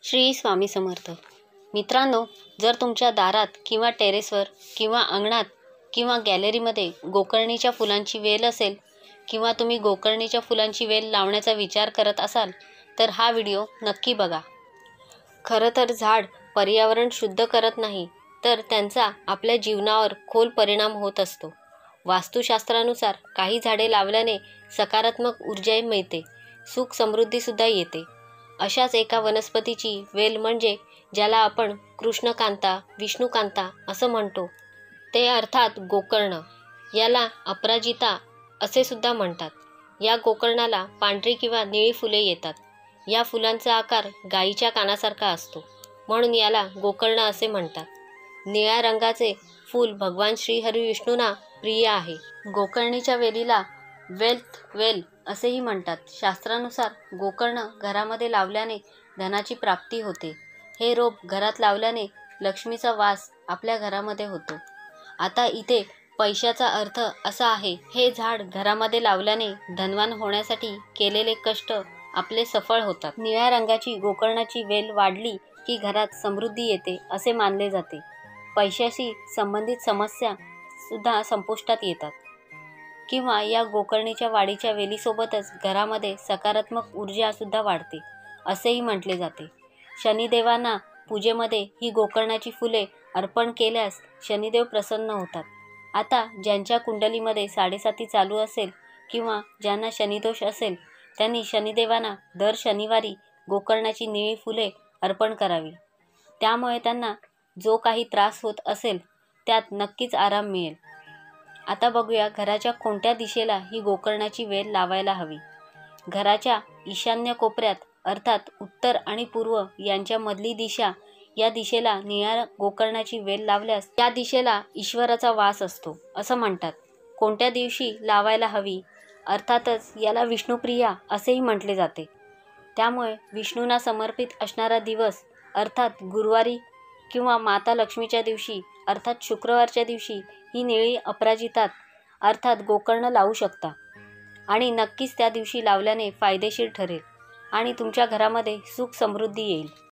श्री स्वामी समर्थ. मित्रांनो, जर तुमच्या दारात किंवा टेरेसवर किंवा अंगणात किंवा गॅलरीमध्ये गोकर्णीच्या फुलांची वेल असेल किंवा तुम्ही गोकर्णीच्या फुलांची वेल लावण्याचा विचार करत असाल तर हा व्हिडिओ नक्की बघा. खरं तर झाड पर्यावरण शुद्ध करत नाही, तर त्यांचा आपल्या जीवनावर खोल परिणाम होत असतो. वास्तुशास्त्रानुसार काही झाडे लावल्याने सकारात्मक ऊर्जा मिळते, सुख समृद्धीसुद्धा येते. अशाच एका वनस्पतीची वेल म्हणजे ज्याला आपण कृष्णकांता, विष्णुकांता असं म्हणतो, ते अर्थात गोकर्ण. याला अपराजिता असे सुद्धा म्हणतात. या गोकर्णाला पांढरी किंवा निळी फुले येतात. या फुलांचा आकार गायीच्या कानासारखा असतो, म्हणून याला गोकर्ण असे म्हणतात. निळ्या रंगाचे फूल भगवान श्री हरिविष्णूंना प्रिय आहे. गोकर्णीच्या वेलीला वेल्थ वेल असेही म्हणतात. शास्त्रानुसार गोकर्ण घरामध्ये लावल्याने धनाची प्राप्ती होते. हे रोप घरात लावल्याने लक्ष्मीचा वास आपल्या घरामध्ये होतो. आता इथे पैशाचा अर्थ असा आहे, हे झाड घरामध्ये लावल्याने धनवान होण्यासाठी केलेले कष्ट आपले सफळ होतात. निळ्या रंगाची गोकर्णाची वेल वाढली की घरात समृद्धी येते असे मानले जाते. पैशाशी संबंधित समस्या सुद्धा संपुष्टात येतात. किंवा या गोकर्णीच्या वाढीच्या वेलीसोबतच घरामध्ये सकारात्मक ऊर्जा सुद्धा वाढते असेही म्हटले जाते. शनिदेवांना पूजेमध्ये ही गोकर्णाची फुले अर्पण केल्यास शनिदेव प्रसन्न होतात. आता ज्यांच्या कुंडलीमध्ये 7.5 चालू असेल किंवा ज्यांना शनिदोष असेल, त्यांनी शनिदेवांना दर शनिवारी गोकर्णाची निळी फुले अर्पण करावी. त्यामुळे त्यांना जो काही त्रास होत असेल त्यात नक्कीच आराम मिळेल. आता बघूया घराच्या कोणत्या दिशेला ही गोकर्णाची वेल लावायला हवी. घराच्या ईशान्य कोपऱ्यात, अर्थात उत्तर आणि पूर्व यांच्या मधली दिशा, या दिशेला निळ्या गोकर्णाची वेल लावल्यास त्या दिशेला ईश्वराचा वास असतो असं म्हणतात. कोणत्या दिवशी लावायला हवी? अर्थातच याला विष्णुप्रिया असेही म्हटले जाते. त्यामुळे विष्णूंना समर्पित असणारा दिवस अर्थात गुरुवारी किंवा माता लक्ष्मीच्या दिवशी अर्थात शुक्रवारच्या दिवशी ही निळी अपराजितात अर्थात गोकर्ण लावू शकता. आणि नक्कीच त्या दिवशी लावल्याने फायदेशीर ठरेल आणि तुमच्या घरामध्ये सुख समृद्धी येईल.